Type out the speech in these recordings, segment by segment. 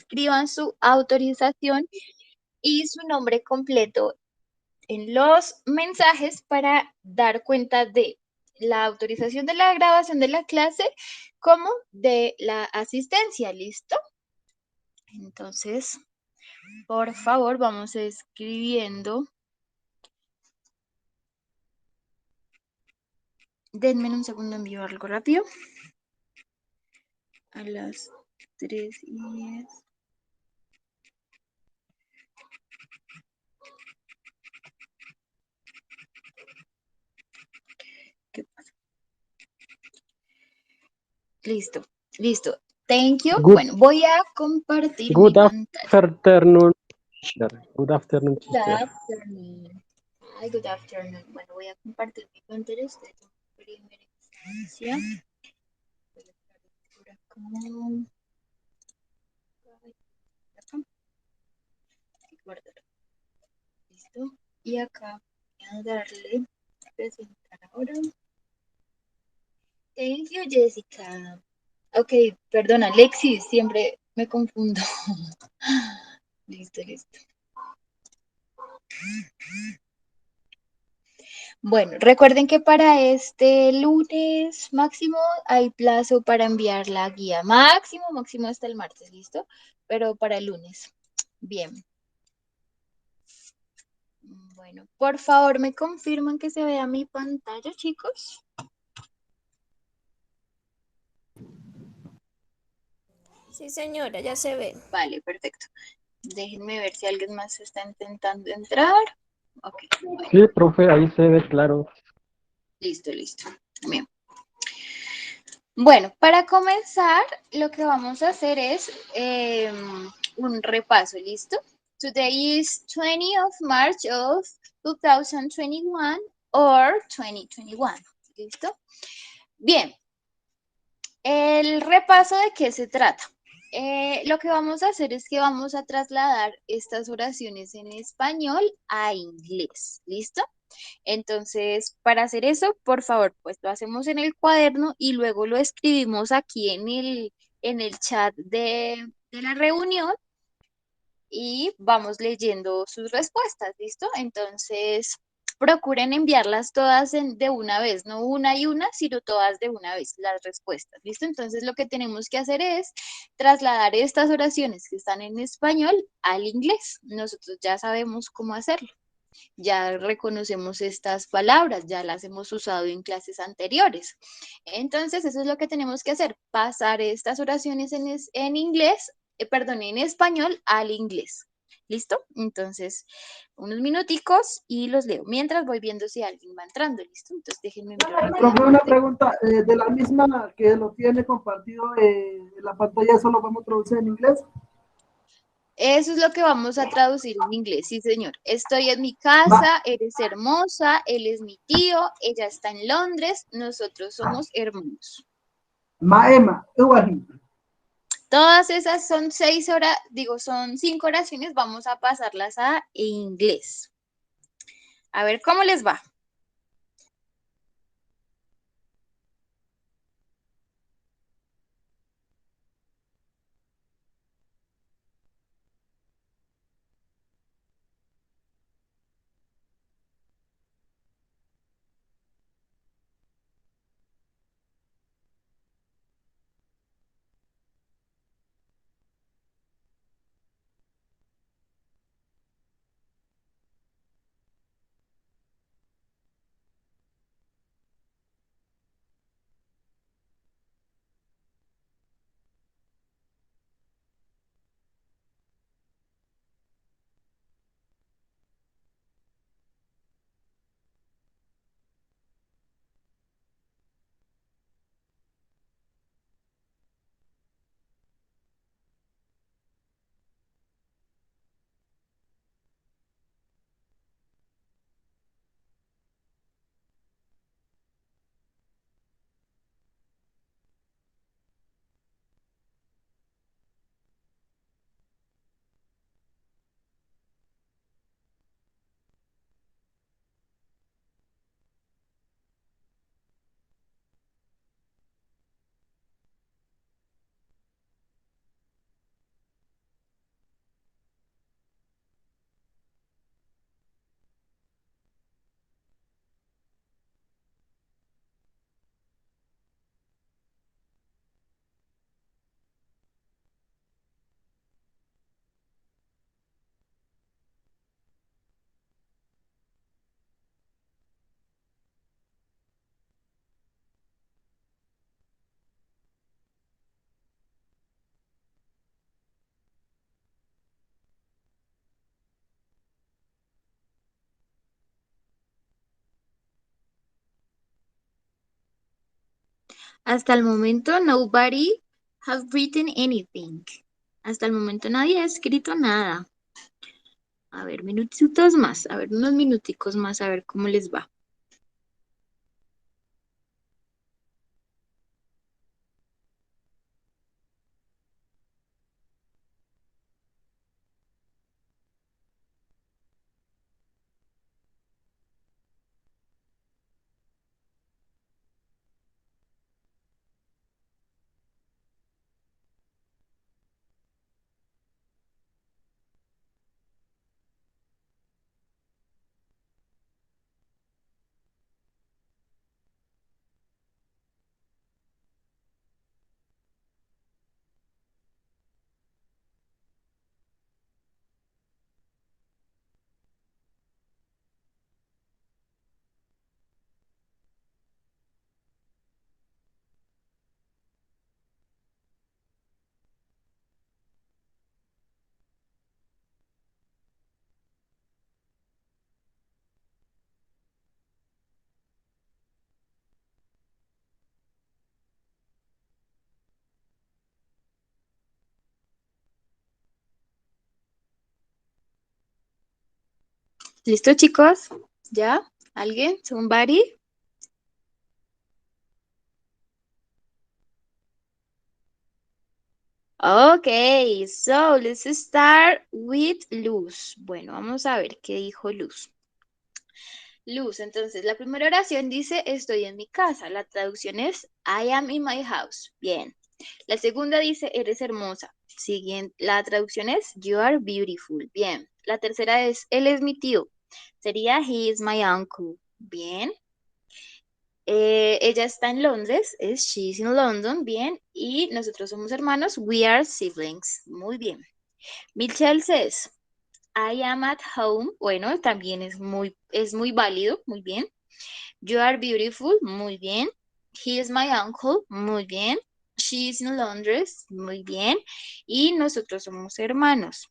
escriban su autorización y su nombre completo en los mensajes para dar cuenta de la autorización de la grabación de la clase como de la asistencia, ¿listo? Entonces, por favor, vamos escribiendo. Denme un segundo, envío algo rápido. A las 3:10. ¿Qué pasa? Listo, listo. Thank you. Good, Bueno, voy a compartir mi good pantalla. afternoon, teacher. Good afternoon, Good teacher. afternoon. Hi, good afternoon. Bueno, voy a compartir mi pantalla. Estoy en primera instancia. Voy a estar por acá. Acá. Guardar. Listo. Y acá voy a darle a presentar ahora. Thank you, Jessica. Ok, perdona, Alexis, siempre me confundo. Listo, listo. Bueno, recuerden que para este lunes máximo hay plazo para enviar la guía. Máximo hasta el martes, ¿listo? Pero para el lunes. Bien. Bueno, por favor, ¿me confirman que se vea mi pantalla, chicos? Sí, señora, ya se ve. Vale, perfecto. Déjenme ver si alguien más está intentando entrar. Ok, bueno, Sí, profe, ahí se ve claro. listo, listo. Bien. Bueno, para comenzar, lo que vamos a hacer es un repaso, ¿listo? Today is 20 of March of 2021 or 2021, ¿listo? Bien, el repaso de qué se trata. Lo que vamos a hacer es que vamos a trasladar estas oraciones en español a inglés, ¿listo? Entonces, para hacer eso, por favor, pues lo hacemos en el cuaderno y luego lo escribimos aquí en el chat de la reunión y vamos leyendo sus respuestas, ¿listo? Entonces, procuren enviarlas todas de una vez, no una y una, sino todas de una vez, las respuestas, ¿listo? Entonces, lo que tenemos que hacer es trasladar estas oraciones que están en español al inglés. Nosotros ya sabemos cómo hacerlo. Ya reconocemos estas palabras, ya las hemos usado en clases anteriores. Entonces, eso es lo que tenemos que hacer, pasar estas oraciones en inglés, perdón, en español al inglés. ¿Listo? Entonces, unos minuticos y los leo. Mientras voy viendo si alguien va entrando. ¿Listo? Entonces, déjenme mirar Profe, una rápidamente. pregunta, de la misma que lo tiene compartido en la pantalla, ¿eso lo vamos a traducir en inglés? Eso es lo que vamos a traducir en inglés, sí, señor. Estoy en mi Ma, casa, eres hermosa, él es mi tío, ella está en Londres, nosotros somos hermanos. Maema, Uwahi. Todas esas son 6 horas, digo, son 5 oraciones, vamos a pasarlas a inglés. A ver cómo les va. Hasta el momento, nobody has written anything. Hasta el momento nadie ha escrito nada. A ver, minutitos más, a ver, unos minuticos más, a ver cómo les va. ¿Listo, chicos? ¿Ya? ¿Alguien? ¿Somebody? Okay, so let's start with Luz. Bueno, vamos a ver qué dijo Luz. Luz, entonces, la primera oración dice, estoy en mi casa. La traducción es, I am in my house. Bien. La segunda dice, eres hermosa. Siguiente, la traducción es, you are beautiful. Bien. La tercera es, él es mi tío. Sería, he is my uncle. Bien. Ella está en Londres, es she's in London, bien. Y nosotros somos hermanos, we are siblings. Muy bien. Michelle says, I am at home. Bueno, también es muy válido, muy bien. You are beautiful, muy bien. He is my uncle, muy bien. She is in Londres, muy bien. Y nosotros somos hermanos.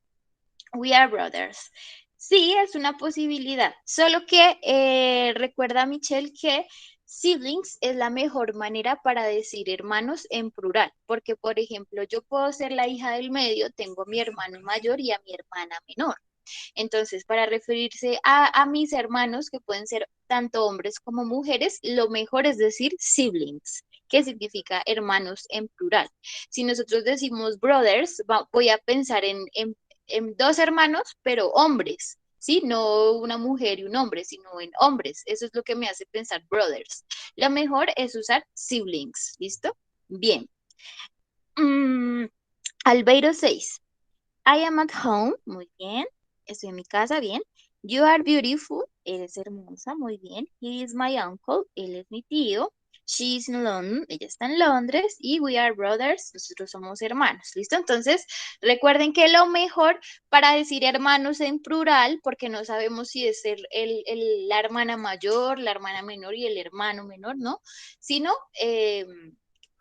We are brothers. Sí, es una posibilidad. Solo que recuerda, Michelle, que siblings es la mejor manera para decir hermanos en plural. Porque, por ejemplo, yo puedo ser la hija del medio, tengo a mi hermano mayor y a mi hermana menor. Entonces, para referirse a mis hermanos, que pueden ser tanto hombres como mujeres, lo mejor es decir siblings, que significa hermanos en plural. Si nosotros decimos brothers, voy a pensar en dos hermanos, pero hombres, ¿sí? No una mujer y un hombre, sino en hombres. Eso es lo que me hace pensar brothers. Lo mejor es usar siblings, ¿listo? Bien. Albeiro 6. I am at home, muy bien. Estoy en mi casa, bien. You are beautiful, eres hermosa, muy bien. He is my uncle, él es mi tío. She is in London, ella está en Londres. Y we are brothers, nosotros somos hermanos. ¿Listo? Entonces, recuerden que lo mejor para decir hermanos en plural, porque no sabemos si es la hermana mayor, la hermana menor y el hermano menor, ¿no? Sino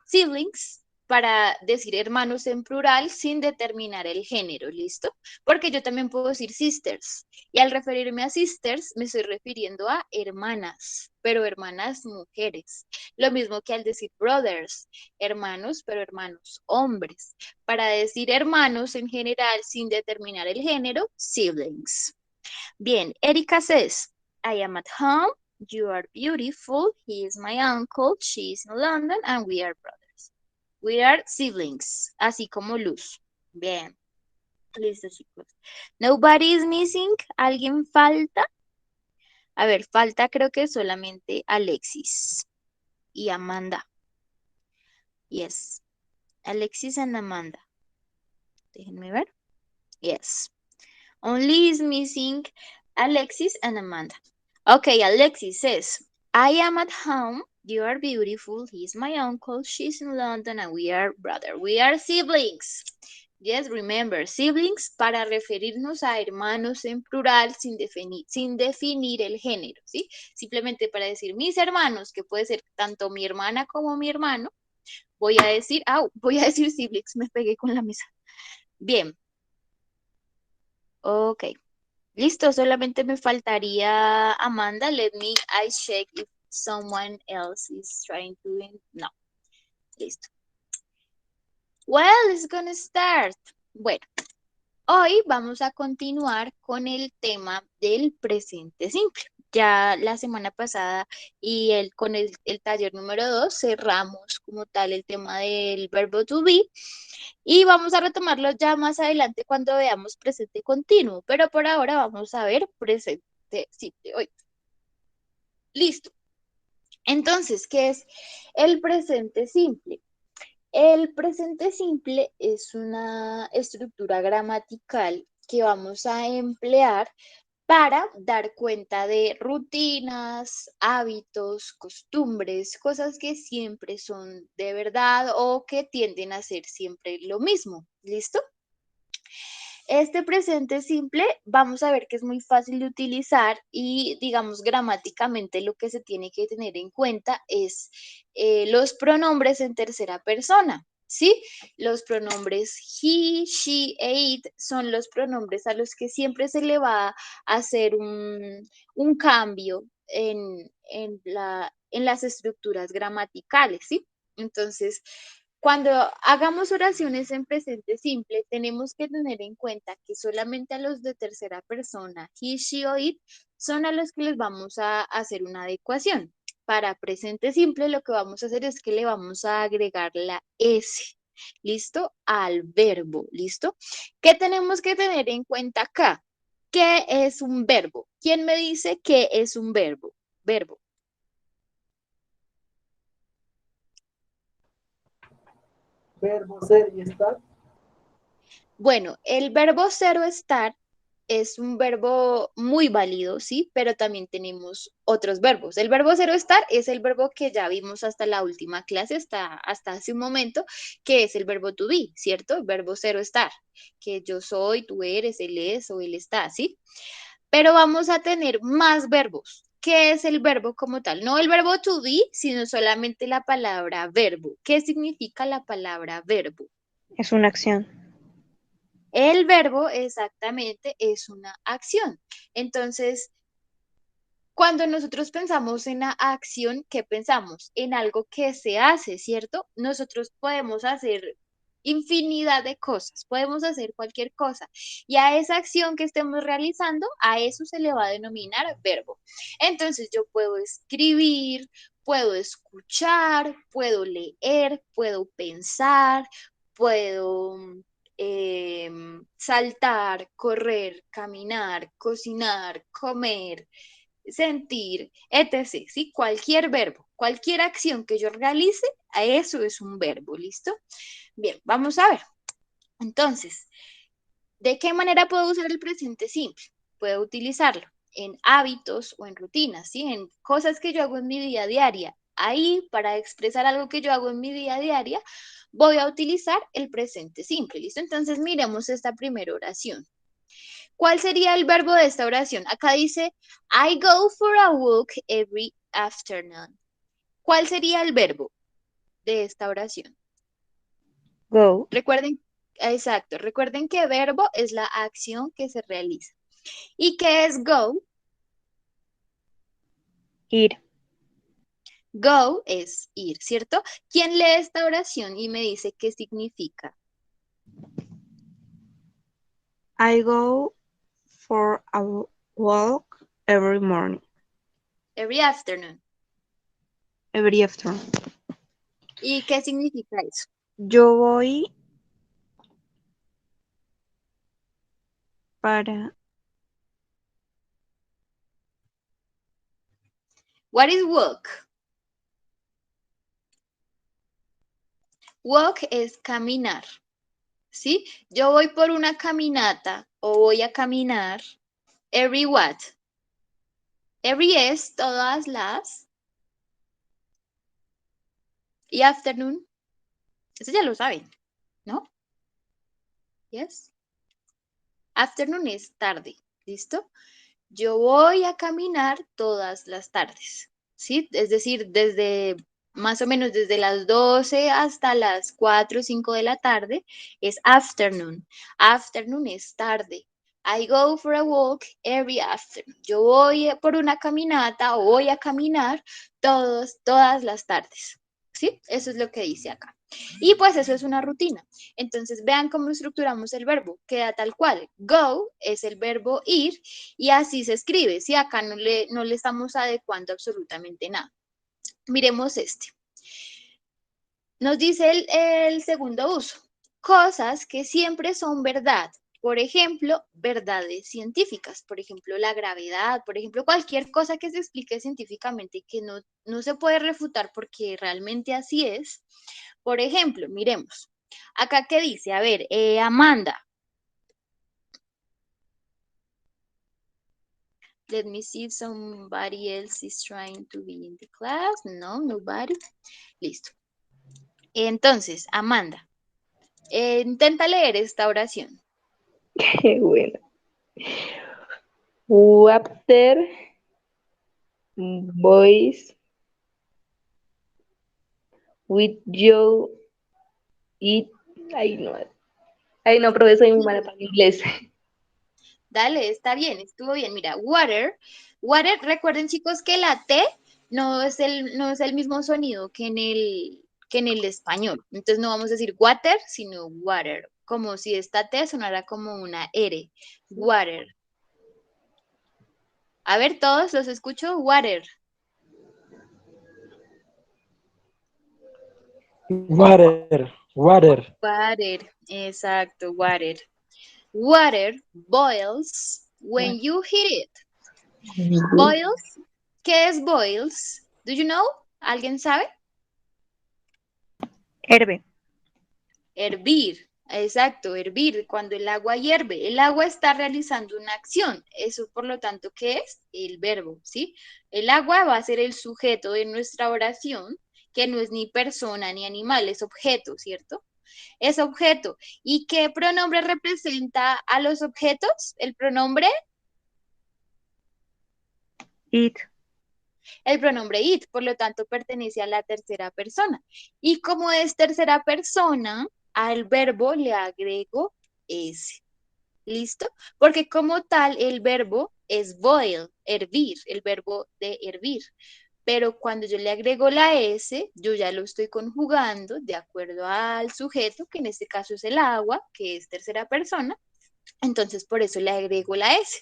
siblings para decir hermanos en plural sin determinar el género, ¿listo? Porque yo también puedo decir sisters. Y al referirme a sisters, me estoy refiriendo a hermanas, pero hermanas mujeres. Lo mismo que al decir brothers, hermanos, pero hermanos hombres. Para decir hermanos en general sin determinar el género, siblings. Bien, Erika says, I am at home, you are beautiful, he is my uncle, she is in London, and we are brothers. We are siblings, así como Luz. Bien, listo, chicos. Nobody is missing. ¿Alguien falta? A ver, falta creo que solamente Alexis y Amanda. Yes. Alexis and Amanda. Déjenme ver. Yes. Only is missing Alexis and Amanda. Okay, Alexis says, I am at home. You are beautiful. He is my uncle. She's in London and we are brother. We are siblings. Yes, remember, siblings para referirnos a hermanos en plural sin definir el género, ¿sí? Simplemente para decir mis hermanos, que puede ser tanto mi hermana como mi hermano, voy a decir siblings, me pegué con la mesa. Bien. Ok. Listo, solamente me faltaría Amanda. Let me, I check if someone else is trying to, no. Listo. Well, it's gonna start. Bueno, hoy vamos a continuar con el tema del presente simple. Ya la semana pasada y con el taller número 2 cerramos como tal el tema del verbo to be y vamos a retomarlo ya más adelante cuando veamos presente continuo, pero por ahora vamos a ver presente simple. Hoy. Listo. Entonces, ¿qué es el presente simple? El presente simple es una estructura gramatical que vamos a emplear para dar cuenta de rutinas, hábitos, costumbres, cosas que siempre son de verdad o que tienden a ser siempre lo mismo. ¿Listo? Este presente simple vamos a ver que es muy fácil de utilizar y digamos gramáticamente lo que se tiene que tener en cuenta es los pronombres en tercera persona. ¿Sí? Los pronombres he, she e it son los pronombres a los que siempre se le va a hacer un cambio en las estructuras gramaticales, ¿sí? Entonces, cuando hagamos oraciones en presente simple, tenemos que tener en cuenta que solamente a los de tercera persona, he, she o it, son a los que les vamos a hacer una adecuación. Para presente simple, lo que vamos a hacer es que le vamos a agregar la S, ¿listo? Al verbo, ¿listo? ¿Qué tenemos que tener en cuenta acá? ¿Qué es un verbo? ¿Quién me dice qué es un verbo? Verbo. Verbo ser y estar. Bueno, el verbo ser o estar es un verbo muy válido, ¿sí? Pero también tenemos otros verbos. El verbo ser o estar es el verbo que ya vimos hasta la última clase, hasta hace un momento, que es el verbo to be, ¿cierto? El verbo ser o estar, que yo soy, tú eres, él es o él está, ¿sí? Pero vamos a tener más verbos. ¿Qué es el verbo como tal? No el verbo to be, sino solamente la palabra verbo. ¿Qué significa la palabra verbo? Es una acción. El verbo exactamente es una acción. Entonces, cuando nosotros pensamos en la acción, ¿qué pensamos? En algo que se hace, ¿cierto? Nosotros podemos hacer infinidad de cosas, podemos hacer cualquier cosa. Y a esa acción que estemos realizando, a eso se le va a denominar verbo. Entonces, yo puedo escribir, puedo escuchar, puedo leer, puedo pensar, puedo saltar, correr, caminar, cocinar, comer, sentir, etc. ¿Sí? Cualquier verbo, cualquier acción que yo realice, a eso es un verbo, ¿listo? Bien, vamos a ver. Entonces, ¿de qué manera puedo usar el presente simple? Puedo utilizarlo en hábitos o en rutinas, ¿sí? En cosas que yo hago en mi día a diaria. Ahí, para expresar algo que yo hago en mi día a diaria, voy a utilizar el presente simple, ¿listo? Entonces, miremos esta primera oración. ¿Cuál sería el verbo de esta oración? Acá dice, I go for a walk every afternoon. ¿Cuál sería el verbo de esta oración? Go. Recuerden, exacto, recuerden que verbo es la acción que se realiza. ¿Y qué es go? Ir. Go es ir, ¿cierto? ¿Quién lee esta oración y me dice qué significa? I go for a walk every morning. Every afternoon. Every afternoon. ¿Y qué significa eso? Yo voy para... What is walk? Walk es caminar, ¿sí? Yo voy por una caminata o voy a caminar. Every what? Every es todas las. Y afternoon, eso ya lo saben, ¿no? Yes. Afternoon es tarde, ¿listo? Yo voy a caminar todas las tardes, ¿sí? Es decir, desde más o menos desde las 12 hasta las 4 o 5 de la tarde es afternoon. Afternoon es tarde. I go for a walk every afternoon. Yo voy por una caminata o voy a caminar todas las tardes. ¿Sí? Eso es lo que dice acá. Y pues eso es una rutina. Entonces vean cómo estructuramos el verbo. Queda tal cual. Go es el verbo ir y así se escribe. ¿Sí? Acá no le estamos adecuando absolutamente nada. Miremos este. Nos dice el segundo uso. Cosas que siempre son verdad. Por ejemplo, verdades científicas. Por ejemplo, la gravedad. Por ejemplo, cualquier cosa que se explique científicamente y que no se puede refutar porque realmente así es. Por ejemplo, miremos. Acá qué dice, a ver, Amanda. Let me see if somebody else is trying to be in the class. No, nobody. Listo. Entonces, Amanda, intenta leer esta oración. Qué bueno. Water, boys, with you, eat. Ay, no, pero soy muy mala para el inglés. Dale, está bien, estuvo bien. Mira, water, recuerden chicos que la T no es el mismo sonido que en el español. Entonces no vamos a decir water, sino water. Como si esta T sonara como una R. Water. A ver, todos los escucho. Water. Water, water. Water. Exacto, water. Water boils when you heat it. Boils. ¿Qué es boils? Do you know? ¿Alguien sabe? Herbe. Hervir, exacto, hervir, cuando el agua hierve. El agua está realizando una acción. Eso, por lo tanto, ¿qué es? El verbo, ¿sí? El agua va a ser el sujeto de nuestra oración, que no es ni persona ni animal, es objeto, ¿cierto? Es objeto. ¿Y qué pronombre representa a los objetos? El pronombre It. El pronombre it, por lo tanto, pertenece a la tercera persona. Y como es tercera persona, al verbo le agrego s. ¿Listo? Porque como tal, el verbo es boil, hervir, el verbo de hervir. Pero cuando yo le agrego la S, yo ya lo estoy conjugando de acuerdo al sujeto, que en este caso es el agua, que es tercera persona. Entonces, por eso le agrego la S.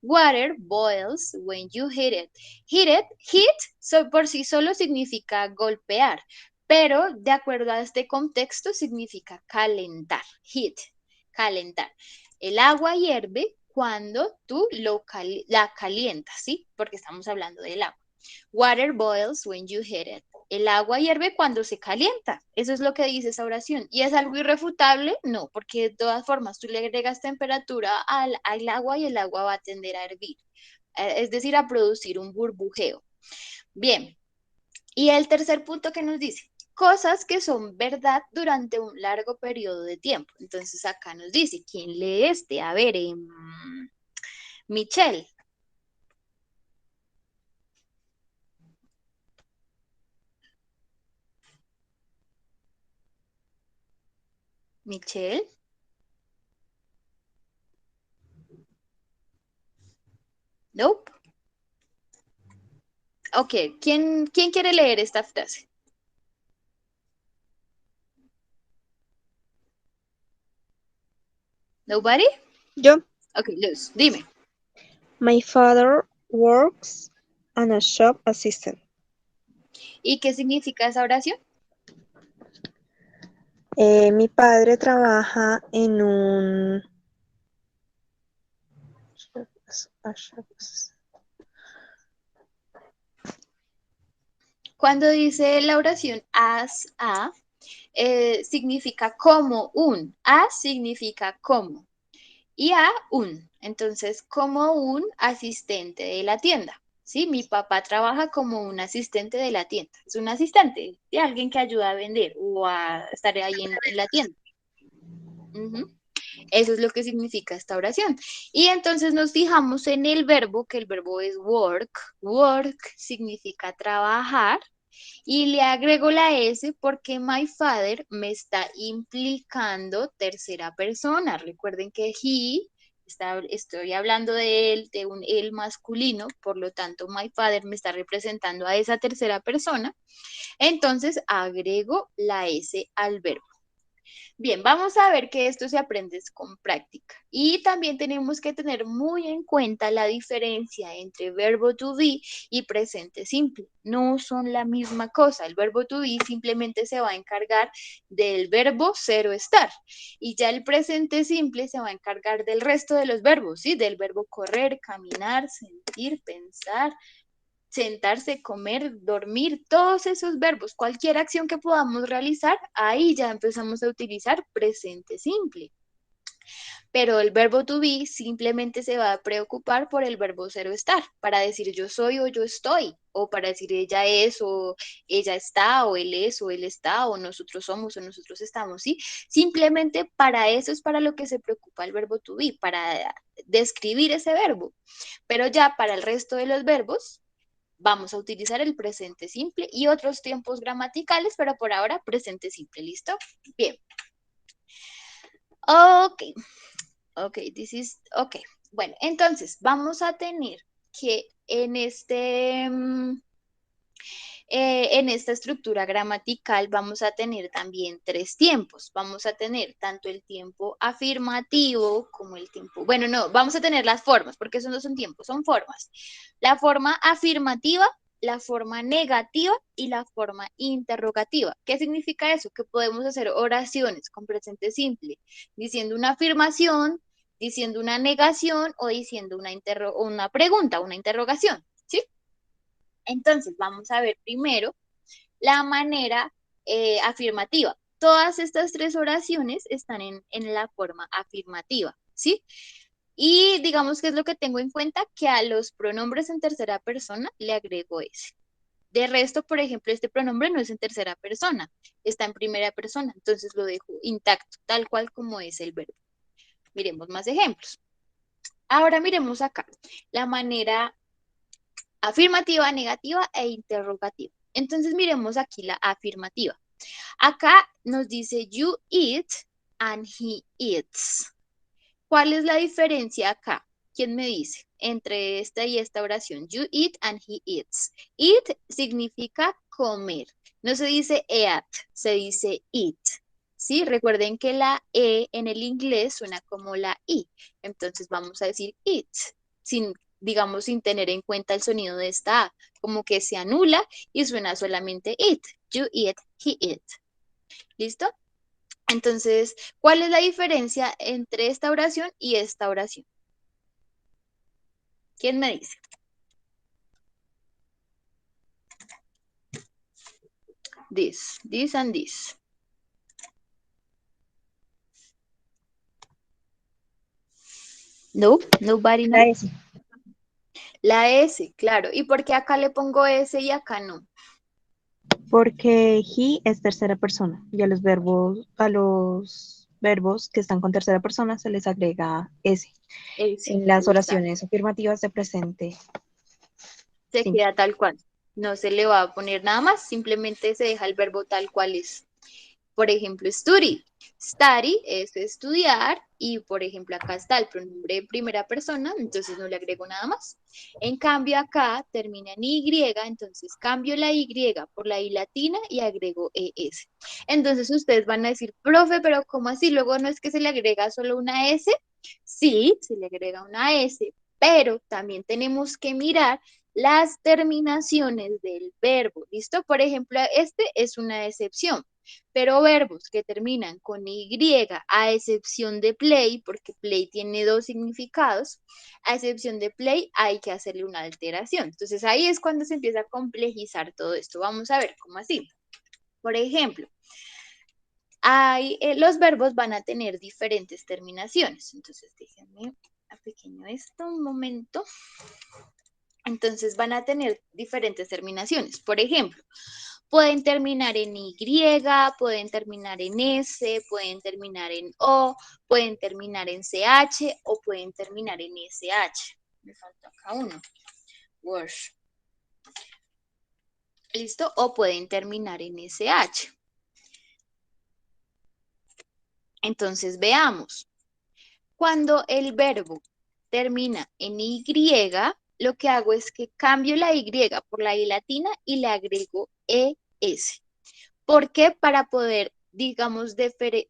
Water boils when you heat it. Heat por sí solo significa golpear, pero de acuerdo a este contexto significa calentar. Heat, calentar. El agua hierve cuando tú la calientas, ¿sí? Porque estamos hablando del agua. Water boils when you heat it. El agua hierve cuando se calienta. Eso es lo que dice esa oración. ¿Y es algo irrefutable? No, porque de todas formas tú le agregas temperatura al agua y el agua va a tender a hervir. Es decir, a producir un burbujeo. Bien. Y el tercer punto que nos dice, cosas que son verdad durante un largo periodo de tiempo. Entonces acá nos dice, ¿quién lee este? A ver, Michelle. Michelle. Nope. Ok, ¿quién quiere leer esta frase? Nobody? Yo. Ok, Luz, dime. My father works as a shop assistant. ¿Y qué significa esa oración? Mi padre trabaja en un... Cuando dice la oración as a, significa como un. As significa como. Y a un. Entonces, como un asistente de la tienda. ¿Sí? Mi papá trabaja como un asistente de la tienda. Es un asistente de alguien que ayuda a vender o a estar ahí en la tienda. Ujú. Eso es lo que significa esta oración. Y entonces nos fijamos en el verbo, que el verbo es work. Work significa trabajar. Y le agrego la S porque my father me está implicando tercera persona. Recuerden que he estoy hablando de él, de un él masculino, por lo tanto, my father me está representando a esa tercera persona. Entonces, agrego la S al verbo. Bien, vamos a ver que esto se aprende con práctica. Y también tenemos que tener muy en cuenta la diferencia entre verbo to be y presente simple. No son la misma cosa. El verbo to be simplemente se va a encargar del verbo ser o estar. Y ya el presente simple se va a encargar del resto de los verbos, ¿sí? Del verbo correr, caminar, sentir, pensar, sentarse, comer, dormir, todos esos verbos, cualquier acción que podamos realizar, ahí ya empezamos a utilizar presente simple. Pero el verbo to be simplemente se va a preocupar por el verbo ser o estar, para decir yo soy o yo estoy, o para decir ella es o ella está, o él es o él está, o nosotros somos o nosotros estamos, ¿sí? Simplemente para eso es para lo que se preocupa el verbo to be, para describir ese verbo. Pero ya para el resto de los verbos, vamos a utilizar el presente simple y otros tiempos gramaticales, pero por ahora presente simple, ¿listo? Bien. Ok. Bueno, entonces vamos a tener que en esta estructura gramatical vamos a tener también 3 tiempos. Vamos a tener tanto el tiempo afirmativo como el tiempo... Bueno, no, vamos a tener las formas, porque eso no son tiempos, son formas. La forma afirmativa, la forma negativa y la forma interrogativa. ¿Qué significa eso? Que podemos hacer oraciones con presente simple, diciendo una afirmación, diciendo una negación o diciendo una pregunta, una interrogación, ¿sí? Entonces, vamos a ver primero la manera afirmativa. Todas estas 3 oraciones están en la forma afirmativa, ¿sí? Y digamos que es lo que tengo en cuenta, que a los pronombres en tercera persona le agrego ese. De resto, por ejemplo, este pronombre no es en tercera persona, está en primera persona, entonces lo dejo intacto, tal cual como es el verbo. Miremos más ejemplos. Ahora miremos acá la manera afirmativa, negativa e interrogativa. Entonces miremos aquí la afirmativa. Acá nos dice you eat and he eats. ¿Cuál es la diferencia acá? ¿Quién me dice? Entre esta y esta oración. You eat and he eats. Eat significa comer. No se dice eat, se dice eat. ¿Sí? Recuerden que la E en el inglés suena como la I. Entonces vamos a decir eat, digamos, sin tener en cuenta el sonido de esta A. Como que se anula y suena solamente eat. You eat, he eat. ¿Listo? Entonces, ¿cuál es la diferencia entre esta oración y esta oración? ¿Quién me dice? This and this. No, nobody La knows. S. La S, claro. ¿Y por qué acá le pongo S y acá no? Porque he es tercera persona y a los verbos que están con tercera persona se les agrega S. S, En las exacto. oraciones afirmativas de presente. Se Sí. queda tal cual. No se le va a poner nada más, simplemente se deja el verbo tal cual es. Por ejemplo, study. Study es estudiar y, por ejemplo, acá está el pronombre de primera persona, entonces no le agrego nada más. En cambio, acá termina en Y, entonces cambio la Y por la I latina y agrego ES. Entonces ustedes van a decir, profe, pero ¿cómo así? Luego no es que se le agrega solo una S. Sí, se le agrega una S, pero también tenemos que mirar las terminaciones del verbo. ¿Listo? Por ejemplo, este es una excepción. Pero verbos que terminan con Y, a excepción de play, porque play tiene 2 significados, a excepción de play hay que hacerle una alteración. Entonces ahí es cuando se empieza a complejizar todo esto. Vamos a ver cómo así. Por ejemplo, los verbos van a tener diferentes terminaciones. Entonces déjenme a pequeño esto un momento. Entonces van a tener diferentes terminaciones. Por ejemplo, pueden terminar en Y, pueden terminar en S, pueden terminar en O, pueden terminar en CH o pueden terminar en SH. Me falta acá uno. Wash. ¿Listo? O pueden terminar en SH. Entonces veamos. Cuando el verbo termina en Y, lo que hago es que cambio la Y por la I latina y le agrego ES. ¿Por qué? Para poder, digamos,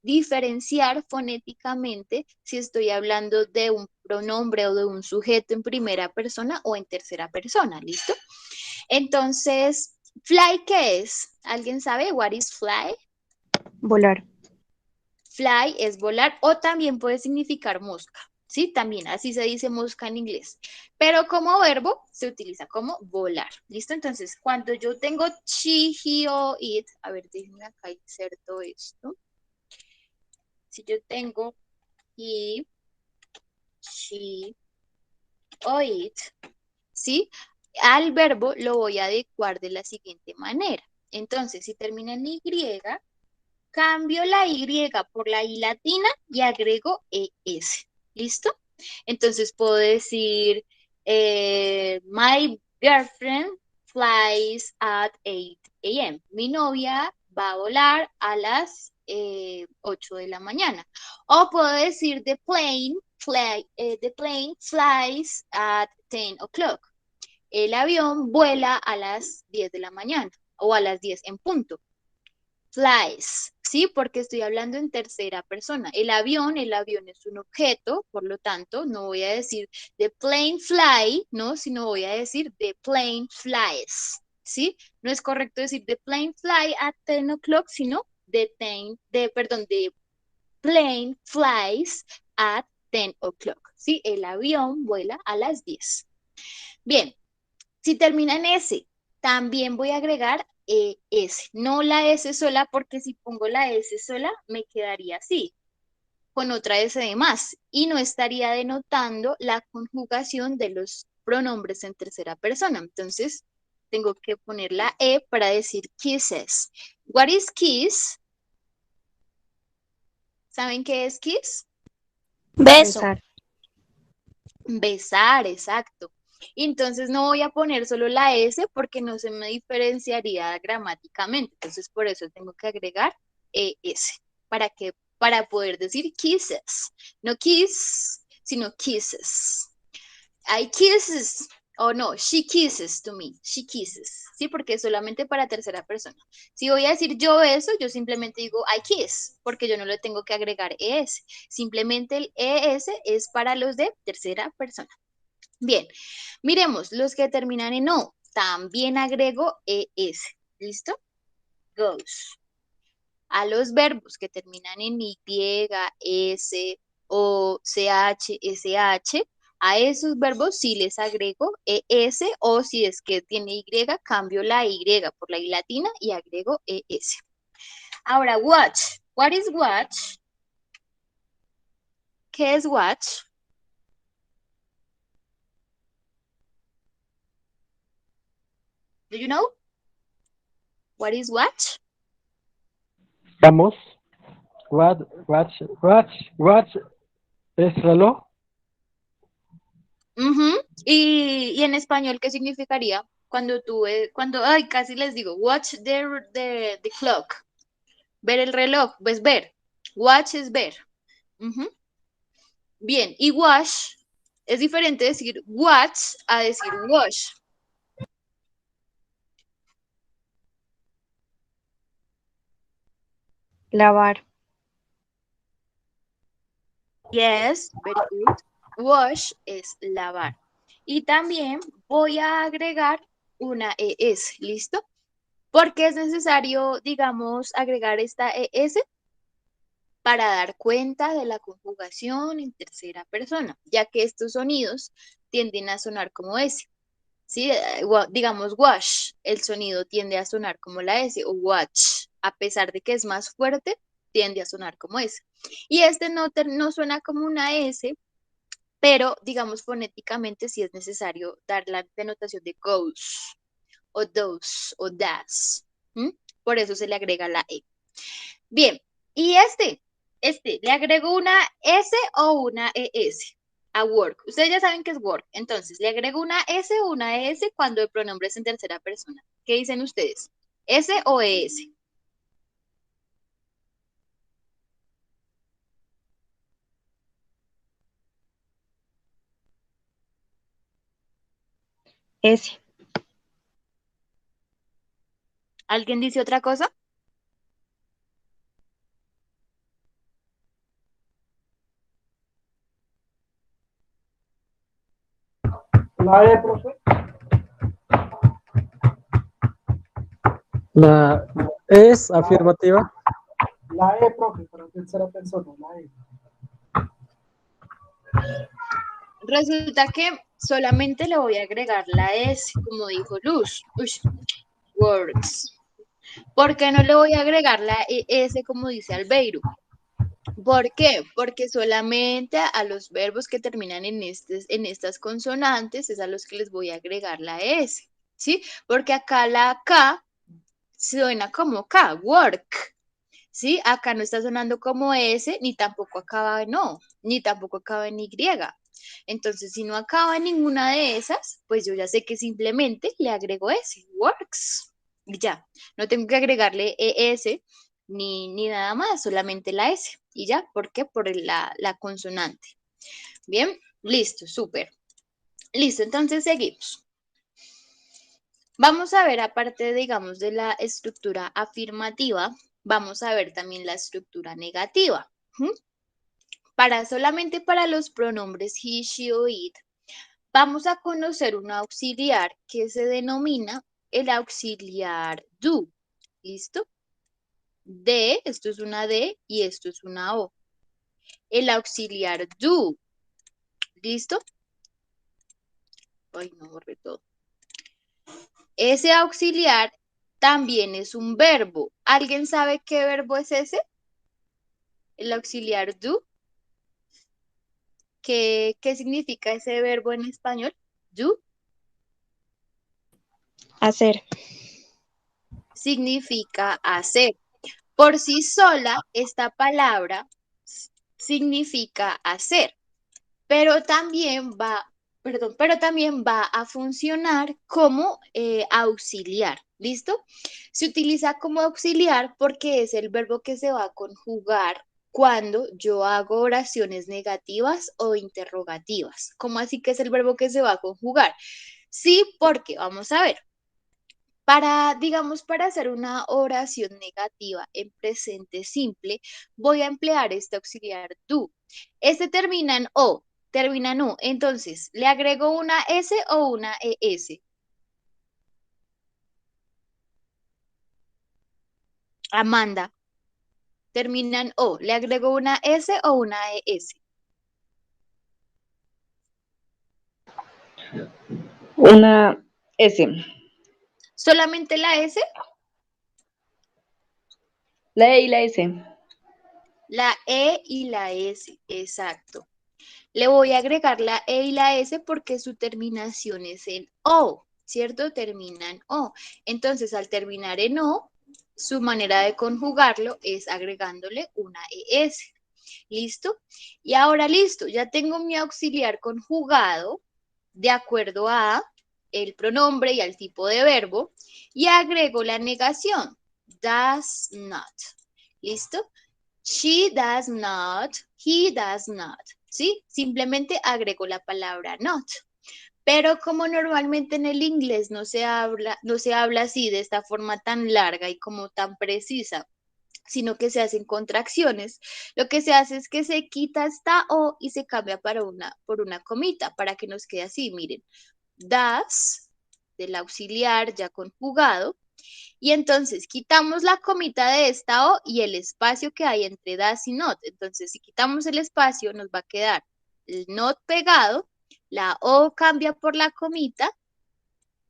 diferenciar fonéticamente si estoy hablando de un pronombre o de un sujeto en primera persona o en tercera persona, ¿listo? Entonces, fly, ¿qué es? ¿Alguien sabe? What is fly? Volar. Fly es volar o también puede significar mosca, ¿sí? También así se dice mosca en inglés. Pero como verbo se utiliza como volar, ¿listo? Entonces, cuando yo tengo she, he o it, a ver, déjenme acá inserto esto. Si yo tengo he, she o it, ¿sí? Al verbo lo voy a adecuar de la siguiente manera. Entonces, si termina en Y, cambio la Y por la I latina y agrego ES. ¿Listo? Entonces puedo decir, my girlfriend flies at 8 a.m. Mi novia va a volar a las 8 de la mañana. O puedo decir, the plane flies at 10 o'clock. El avión vuela a las 10 de la mañana o a las 10 en punto. Flies, ¿sí? Porque estoy hablando en tercera persona. El avión es un objeto, por lo tanto, no voy a decir the plane fly, ¿no? Sino voy a decir the plane flies, ¿sí? No es correcto decir the plane fly at 10 o'clock, sino the plane flies at 10 o'clock, ¿sí? El avión vuela a las 10. Bien, si termina en S, también voy a agregar S, no la S sola, porque si pongo la S sola me quedaría así, con otra S de más, y no estaría denotando la conjugación de los pronombres en tercera persona. Entonces, tengo que poner la E para decir kisses. What is kiss? ¿Saben qué es kiss? Beso. Besar. Besar, exacto. Entonces no voy a poner solo la S porque no se me diferenciaría gramáticamente. Entonces por eso tengo que agregar S. Para poder decir kisses. No kiss, sino kisses. I kisses. O no, she kisses to me. She kisses. Sí, porque es solamente para tercera persona. Si voy a decir yo beso, yo simplemente digo I kiss, porque yo no le tengo que agregar ES. Simplemente el ES es para los de tercera persona. Bien, miremos los que terminan en O. También agrego ES. ¿Listo? Goes. A los verbos que terminan en Y, S, O, CH, SH, a esos verbos sí les agrego ES o si es que tiene Y, cambio la Y por la I latina y agrego ES. Ahora, watch. What is watch? ¿Qué es watch? Do you know? What is watch? Vamos. Watch. ¿Es reloj? Ujú. Y en español, ¿qué significaría? Ay, casi les digo, watch the clock. Ver el reloj, pues ver. Watch es ver. Ujú. Bien, y wash es diferente decir watch a decir wash. Lavar. Yes, very good. Wash es lavar. Y también voy a agregar una ES, ¿listo? Porque es necesario, digamos, agregar esta ES para dar cuenta de la conjugación en tercera persona, ya que estos sonidos tienden a sonar como S. ¿Sí? Digamos wash, el sonido tiende a sonar como la S, o watch, a pesar de que es más fuerte, tiende a sonar como S. Y este no suena como una S, pero digamos fonéticamente sí es necesario dar la denotación de goes, o those, o das. ¿Mm? Por eso se le agrega la E. Bien, y le agrego una S o una ES a work. Ustedes ya saben qué es work, entonces le agrego una S o una ES cuando el pronombre es en tercera persona. ¿Qué dicen ustedes? ¿S o ES? S. ¿Alguien dice otra cosa? La E, profe. La es afirmativa. La E, profe, para tercera persona. La E. Resulta que solamente le voy a agregar la S, como dijo Luz. Ush, works. ¿Por qué no le voy a agregar la ES como dice Albeiro? ¿Por qué? Porque solamente a los verbos que terminan en estas consonantes es a los que les voy a agregar la S, ¿sí? Porque acá la K suena como K, work, ¿sí? Acá no está sonando como S, ni tampoco acaba en O, ni tampoco acaba en Y. Entonces, si no acaba en ninguna de esas, pues yo ya sé que simplemente le agrego S, works. Y ya, no tengo que agregarle ES ni nada más, solamente la S. Y ya, ¿por qué? Por la consonante. Bien, listo, súper. Listo, entonces seguimos. Vamos a ver, aparte, digamos, de la estructura afirmativa, vamos a ver también la estructura negativa. Solamente para los pronombres he, she o it, vamos a conocer un auxiliar que se denomina el auxiliar do. ¿Listo? D, esto es una D y esto es una O. El auxiliar do. ¿Listo? Ay, no borré todo. Ese auxiliar también es un verbo. ¿Alguien sabe qué verbo es ese? El auxiliar do. ¿Qué significa ese verbo en español? Do. Hacer. Significa hacer. Por sí sola, esta palabra significa hacer, pero también va a funcionar como auxiliar. ¿Listo? Se utiliza como auxiliar porque es el verbo que se va a conjugar cuando yo hago oraciones negativas o interrogativas. ¿Cómo así que es el verbo que se va a conjugar? Sí, porque vamos a ver. Digamos, para hacer una oración negativa en presente simple, voy a emplear este auxiliar do. Este termina en O, termina en U. Entonces, ¿le agrego una S o una ES? Amanda, termina en O. ¿Le agrego una S o una ES? Una S. ¿Solamente la S? La E y la S. La E y la S, exacto. Le voy a agregar la E y la S porque su terminación es en O, ¿cierto? Termina en O. Entonces, al terminar en O, su manera de conjugarlo es agregándole una ES. ¿Listo? Y ahora listo, ya tengo mi auxiliar conjugado de acuerdo a el pronombre y al tipo de verbo y agrego la negación. Does not. ¿Listo? She does not, he does not, ¿sí? Simplemente agrego la palabra not. Pero como normalmente en el inglés no se habla así de esta forma tan larga y como tan precisa, sino que se hacen contracciones, lo que se hace es que se quita esta O y se cambia por una comita, para que nos quede así, miren. Does, del auxiliar ya conjugado, y entonces quitamos la comita de esta O y el espacio que hay entre das y not. Entonces, si quitamos el espacio, nos va a quedar el not pegado, la O cambia por la comita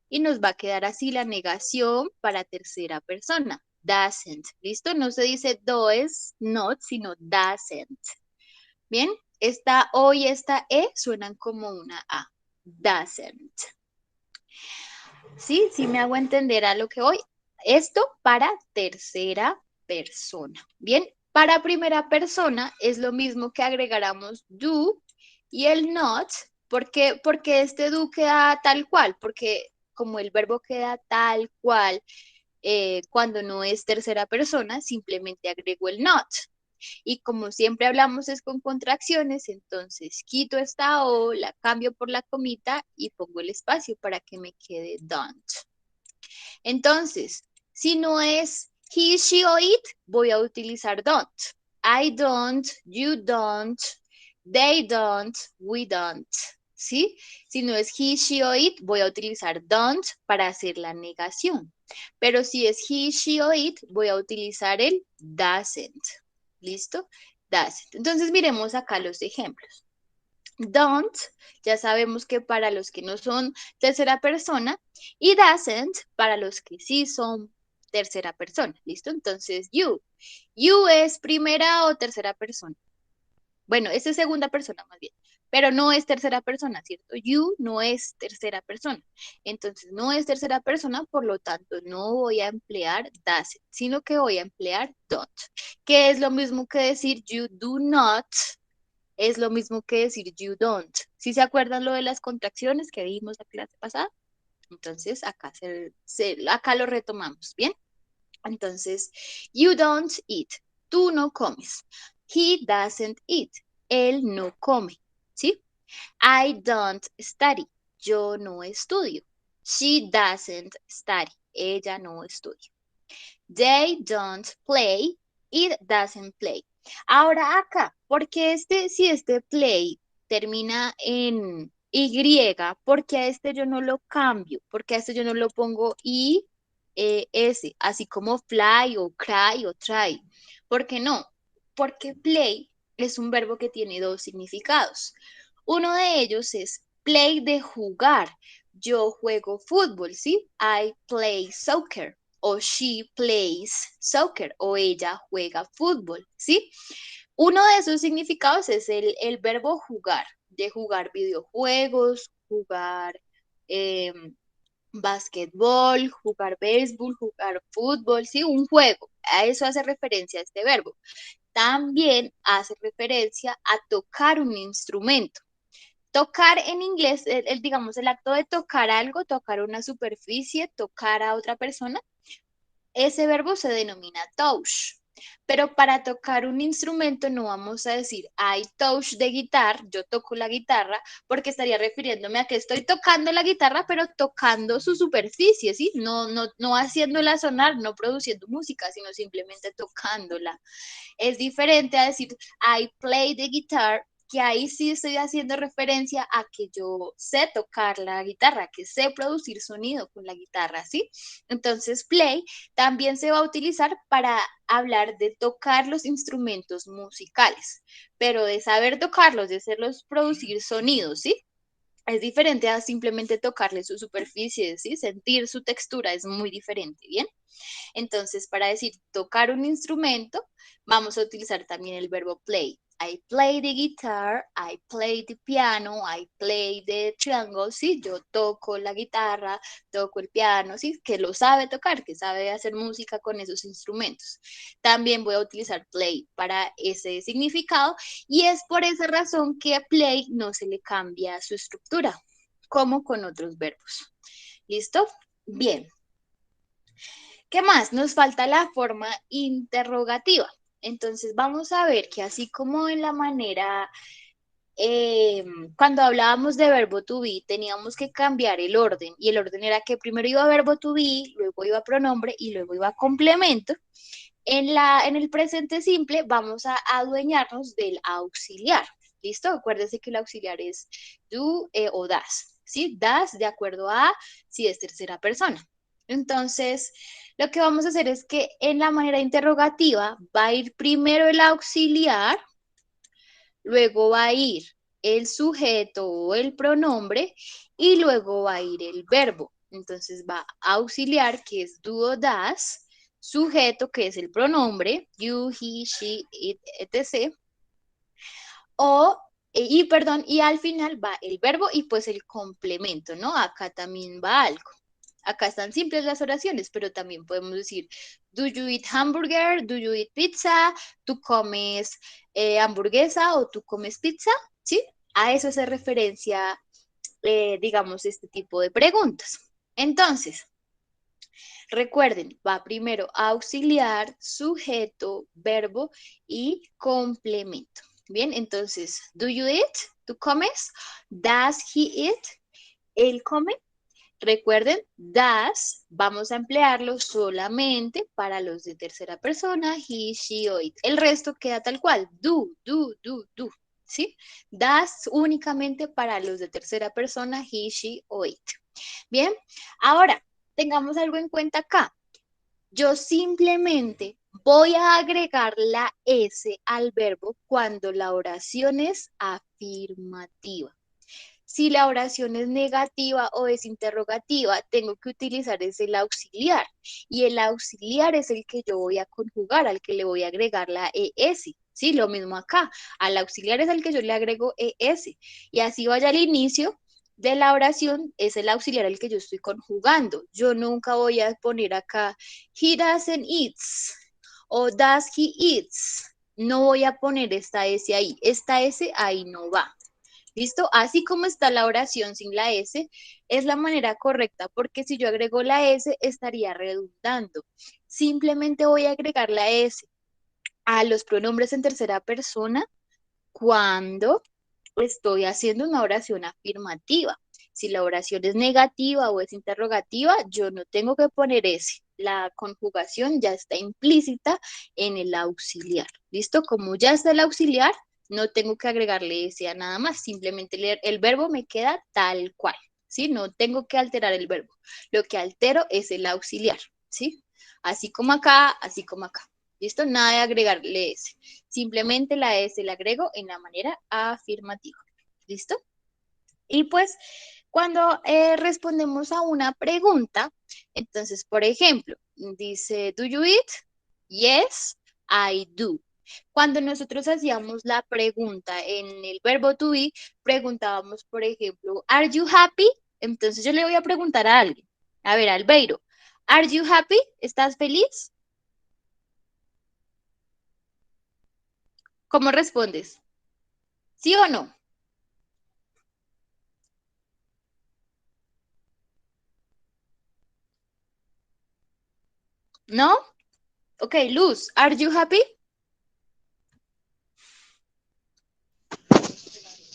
y nos va a quedar así la negación para tercera persona. Doesn't. ¿Listo? No se dice does, not, sino doesn't. Bien, esta O y esta E suenan como una A. Doesn't. ¿Sí? ¿Sí me hago entender a lo que voy? Esto para tercera persona. Bien, para primera persona es lo mismo que agregáramos do y el not. Porque este do queda tal cual, porque como el verbo queda tal cual cuando no es tercera persona, simplemente agrego el not. Y como siempre hablamos es con contracciones, entonces quito esta O, la cambio por la comita y pongo el espacio para que me quede don't. Entonces, si no es he, she o it, voy a utilizar don't. I don't, you don't, they don't, we don't. ¿Sí? Si no es he, she o it, voy a utilizar don't para hacer la negación. Pero si es he, she o it, voy a utilizar el doesn't. ¿Listo? Doesn't. Entonces miremos acá los ejemplos. Don't, ya sabemos que para los que no son tercera persona, y doesn't para los que sí son tercera persona. ¿Listo? Entonces, you. You es primera o tercera persona. Bueno, es segunda persona más bien, pero no es tercera persona, ¿cierto? You no es tercera persona. Entonces, no es tercera persona, por lo tanto, no voy a emplear doesn't, sino que voy a emplear don't, que es lo mismo que decir you do not, es lo mismo que decir you don't. ¿Sí se acuerdan lo de las contracciones que vimos la clase pasada? Entonces, acá, acá lo retomamos, ¿bien? Entonces, you don't eat. Tú no comes. He doesn't eat. Él no come. ¿Sí? I don't study. Yo no estudio. She doesn't study. Ella no estudia. They don't play. It doesn't play. Ahora acá, porque si este play termina en Y, porque a este yo no lo cambio, porque a este yo no lo pongo S, así como fly o cry o try. ¿Por qué no? Porque play es un verbo que tiene dos significados. Uno de ellos es play de jugar. Yo juego fútbol, ¿sí? I play soccer. O she plays soccer. O ella juega fútbol, ¿sí? Uno de esos significados es el verbo jugar. De jugar videojuegos, jugar basquetbol, jugar béisbol, jugar fútbol, ¿sí? Un juego. A eso hace referencia este verbo. También hace referencia a tocar un instrumento. Tocar en inglés, digamos, el acto de tocar algo, tocar una superficie, tocar a otra persona, ese verbo se denomina touch. Pero para tocar un instrumento no vamos a decir I touch the guitar, yo toco la guitarra, porque estaría refiriéndome a que estoy tocando la guitarra, pero tocando su superficie, ¿sí? No haciéndola sonar, no produciendo música, sino simplemente tocándola. Es diferente a decir I play the guitar, que ahí sí estoy haciendo referencia a que yo sé tocar la guitarra, que sé producir sonido con la guitarra, ¿sí? Entonces, play también se va a utilizar para hablar de tocar los instrumentos musicales, pero de saber tocarlos, de hacerlos producir sonidos, ¿sí? Es diferente a simplemente tocarle su superficie, ¿sí? Sentir su textura es muy diferente, ¿bien? Entonces, para decir tocar un instrumento, vamos a utilizar también el verbo play. I play the guitar, I play the piano, I play the triangle, ¿sí? Yo toco la guitarra, toco el piano, ¿sí? Que lo sabe tocar, que sabe hacer música con esos instrumentos. También voy a utilizar play para ese significado y es por esa razón que a play no se le cambia su estructura, como con otros verbos. ¿Listo? Bien. ¿Qué más? Nos falta la forma interrogativa. Entonces vamos a ver que así como en la manera, cuando hablábamos de verbo to be, teníamos que cambiar el orden. Y el orden era que primero iba verbo to be, luego iba pronombre y luego iba complemento. En el presente simple vamos a adueñarnos del auxiliar. ¿Listo? Acuérdense que el auxiliar es do o das. ¿Sí? Das de acuerdo a si es tercera persona. Entonces, lo que vamos a hacer es que en la manera interrogativa va a ir primero el auxiliar, luego va a ir el sujeto o el pronombre y luego va a ir el verbo. Entonces va auxiliar, que es do o das, sujeto, que es el pronombre, you, he, she, it, etc. Y al final va el verbo y pues el complemento, ¿no? Acá también va algo. Acá están simples las oraciones, pero también podemos decir, do you eat hamburger? Do you eat pizza? ¿Tú comes hamburguesa o tú comes pizza? ¿Sí? A eso hace referencia, digamos, este tipo de preguntas. Entonces, Recuerden, va primero auxiliar, sujeto, verbo y complemento. Bien, entonces, do you eat? ¿Tú comes? Does he eat? ¿Él come? Recuerden, does, vamos a emplearlo solamente para los de tercera persona, he, she o it. El resto queda tal cual, do, ¿sí? Does únicamente para los de tercera persona, he, she o it. Bien, ahora, tengamos algo en cuenta acá. Yo simplemente voy a agregar la S al verbo cuando la oración es afirmativa. Si la oración es negativa o es interrogativa, tengo que utilizar el auxiliar. Y el auxiliar es el que yo voy a conjugar, al que le voy a agregar la ES. Sí, lo mismo acá. Al auxiliar es al que yo le agrego ES. Y así vaya al inicio de la oración, es el auxiliar al que yo estoy conjugando. Yo nunca voy a poner acá, he doesn't eats o does he eats. No voy a poner esta S ahí. Esta S ahí no va. ¿Listo? Así como está la oración sin la S, es la manera correcta, porque si yo agrego la S, estaría redundando. Simplemente voy a agregar la S a los pronombres en tercera persona cuando estoy haciendo una oración afirmativa. Si la oración es negativa o es interrogativa, yo no tengo que poner S. La conjugación ya está implícita en el auxiliar. ¿Listo? Como ya está el auxiliar, no tengo que agregarle S a nada más. Simplemente leer el verbo me queda tal cual. ¿Sí? No tengo que alterar el verbo. Lo que altero es el auxiliar. ¿Sí? Así como acá, así como acá. ¿Listo? Nada de agregarle S. Simplemente la S la agrego en la manera afirmativa. ¿Listo? Y pues cuando respondemos a una pregunta, entonces, por ejemplo, dice, ¿do you eat? Yes, I do. Cuando nosotros hacíamos la pregunta en el verbo to be, preguntábamos, por ejemplo, ¿are you happy? Entonces yo le voy a preguntar a alguien. A ver, Albeiro, ¿are you happy? ¿Estás feliz? ¿Cómo respondes? ¿Sí o no? ¿No? Ok, Luz, ¿are you happy?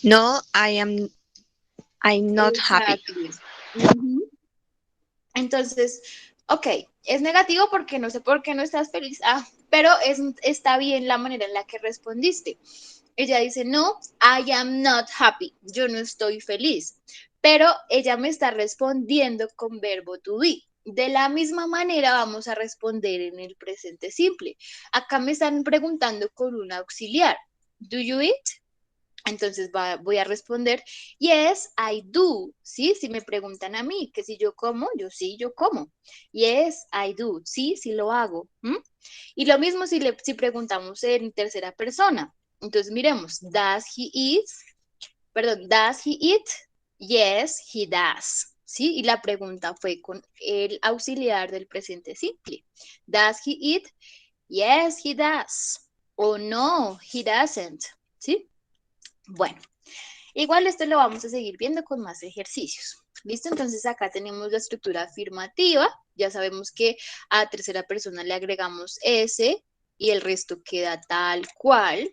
No, I'm not happy. Exactly. Ujú. Entonces, ok, es negativo porque no sé por qué no estás feliz. Ah, pero está bien la manera en la que respondiste. Ella dice, no, I am not happy. Yo no estoy feliz. Pero ella me está respondiendo con verbo to be. De la misma manera vamos a responder en el presente simple. Acá me están preguntando con un auxiliar. Do you eat? Entonces voy a responder, yes, I do, ¿sí? Si me preguntan a mí que si yo como, yo sí, yo como. Yes, I do, sí, sí lo hago. Y lo mismo si preguntamos en tercera persona. Entonces miremos, does he eat? Perdón, does he eat? Yes, he does. ¿Sí? Y la pregunta fue con el auxiliar del presente simple. Does he eat? Yes, he does. O no, he doesn't. ¿Sí? Bueno, igual esto lo vamos a seguir viendo con más ejercicios. ¿Listo? Entonces acá tenemos la estructura afirmativa. Ya sabemos que a tercera persona le agregamos S y el resto queda tal cual.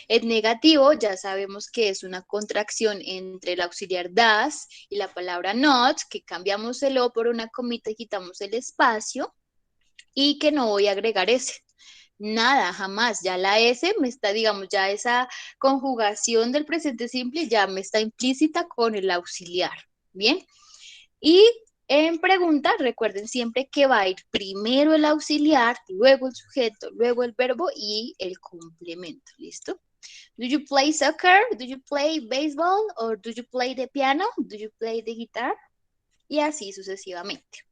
El negativo ya sabemos que es una contracción entre el auxiliar does y la palabra not, que cambiamos el O por una comita y quitamos el espacio y que no voy a agregar S. Nada, jamás. Ya la S me está, digamos, ya esa conjugación del presente simple ya me está implícita con el auxiliar. Bien. Y en pregunta, recuerden siempre que va a ir primero el auxiliar, luego el sujeto, luego el verbo y el complemento. ¿Listo? Do you play soccer? Do you play baseball? Or do you play the piano? Do you play the guitar? Y así sucesivamente.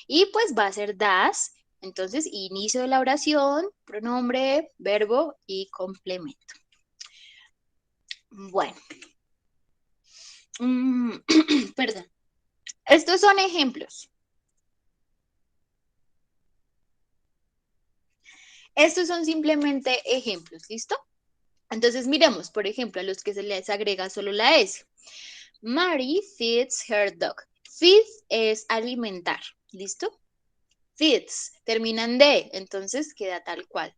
Y pues va a ser das. Entonces, inicio de la oración, pronombre, verbo y complemento. Bueno. Perdón. Estos son ejemplos. Estos son simplemente ejemplos, ¿listo? Entonces, miremos, por ejemplo, a los que se les agrega solo la S. Mary feeds her dog. Feed es alimentar, ¿listo? feeds, terminan de, entonces queda tal cual.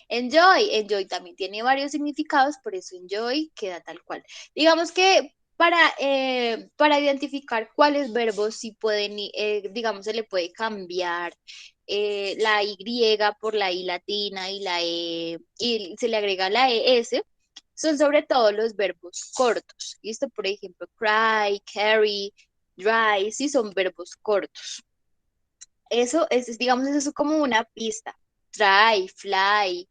Enjoy también tiene varios significados, por eso enjoy queda tal cual. Digamos que para identificar cuáles verbos sí pueden, digamos, se le puede cambiar la Y por la I latina y la E, y se le agrega la ES, son sobre todo los verbos cortos. ¿Listo? Por ejemplo, cry, carry, dry, sí son verbos cortos. Eso es, digamos, eso es como una pista. Try, fly,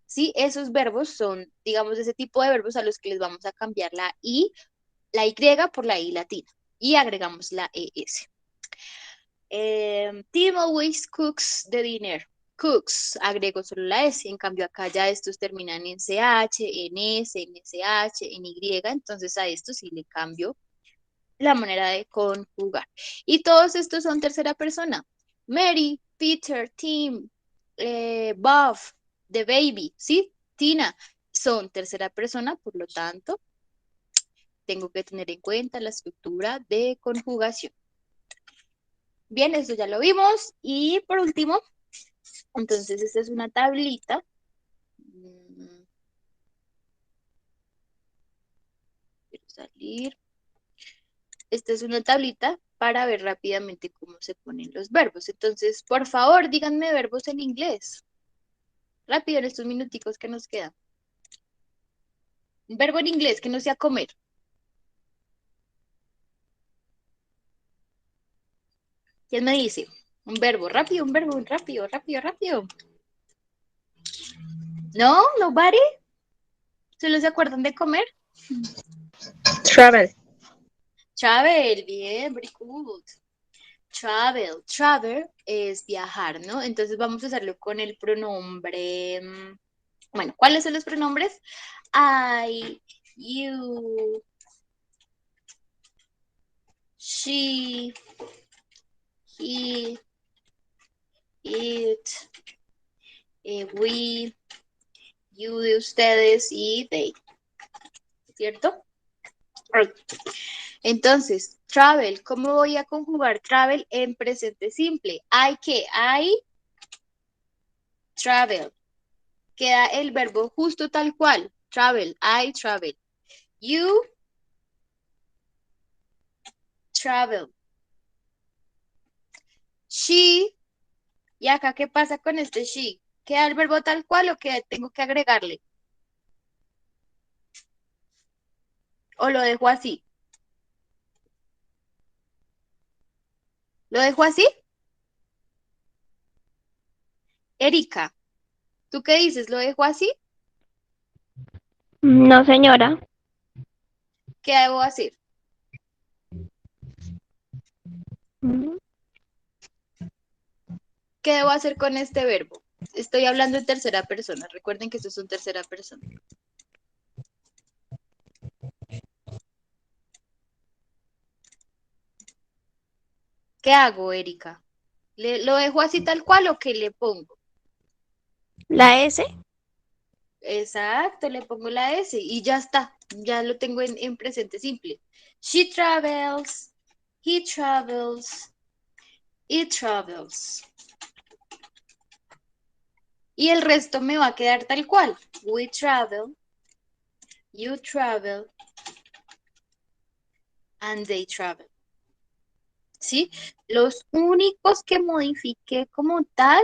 ¿sí? Esos verbos son, digamos, ese tipo de verbos a los que les vamos a cambiar la Y por la I latina y agregamos la ES. Tim always cooks the dinner. Cooks, agrego solo la S, en cambio acá ya estos terminan en CH, en S, en SH, en Y, entonces a estos sí le cambio la manera de conjugar. Y todos estos son tercera persona. Mary, Peter, Tim, Bob, the baby, ¿sí? Tina, son tercera persona, por lo tanto, tengo que tener en cuenta la estructura de conjugación. Bien, eso ya lo vimos. Y por último, entonces esta es una tablita. Quiero salir. Esta es una tablita para ver rápidamente cómo se ponen los verbos. Entonces, por favor, díganme verbos en inglés. Rápido en estos minuticos que nos quedan. Un verbo en inglés que no sea comer. ¿Quién me dice? Un verbo, rápido, un verbo, rápido, rápido, rápido. ¿No? ¿Nobody? ¿Solo se acuerdan de comer? Travel. Travel, bien, very good. Travel es viajar, ¿no? Entonces vamos a hacerlo con el pronombre. Bueno, ¿cuáles son los pronombres? I, you, she, he, it, we, you de ustedes y they. ¿Cierto? Entonces, travel, ¿cómo voy a conjugar travel en presente simple? I travel. Queda el verbo justo tal cual. Travel, I travel. You travel. She, ¿y acá qué pasa con este she? ¿Queda el verbo tal cual o que tengo que agregarle? ¿O lo dejo así? ¿Lo dejo así? Erika, ¿tú qué dices? ¿Lo dejo así? No, señora. ¿Qué debo hacer? Mm, ¿Qué debo hacer con este verbo? Estoy hablando en tercera persona. Recuerden que esto es en tercera persona. ¿Qué hago, Erika? ¿Lo dejo así tal cual o qué le pongo? La S. Exacto, le pongo la S y ya está. Ya lo tengo en presente simple. She travels, he travels, it travels. Y el resto me va a quedar tal cual. We travel, you travel, and they travel. ¿Sí? Los únicos que modifiqué como tal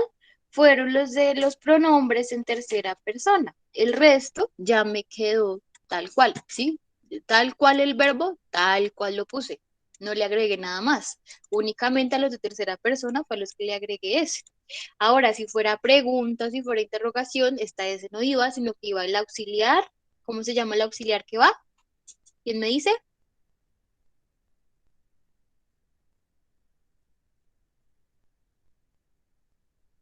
fueron los de los pronombres en tercera persona. El resto ya me quedó tal cual, ¿sí? Tal cual el verbo, tal cual lo puse. No le agregué nada más. Únicamente a los de tercera persona fue a los que le agregué ese. Ahora, si fuera pregunta, si fuera interrogación, esta ese no iba, sino que iba el auxiliar. ¿Cómo se llama el auxiliar que va? ¿Quién me dice?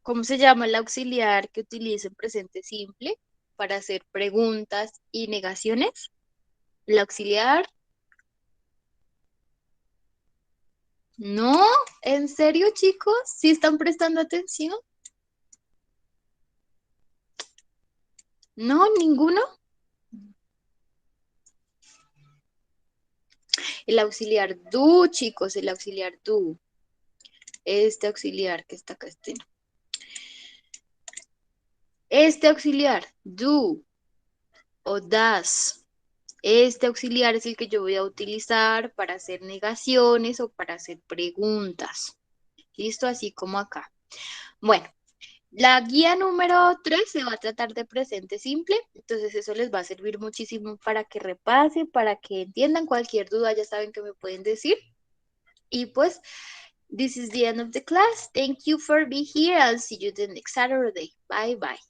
¿Cómo se llama el auxiliar que utiliza en presente simple para hacer preguntas y negaciones? ¿El auxiliar? No, ¿en serio, chicos? ¿Sí están prestando atención? No, ninguno. El auxiliar do, chicos, el auxiliar do. Este auxiliar que está acá, este no. Este auxiliar, do o does. Este auxiliar es el que yo voy a utilizar para hacer negaciones o para hacer preguntas. ¿Listo? Así como acá. Bueno, la guía número 3 se va a tratar de presente simple, entonces eso les va a servir muchísimo para que repasen, para que entiendan cualquier duda, ya saben que me pueden decir. Y pues, this is the end of the class. Thank you for being here. I'll see you the next Saturday. Bye bye.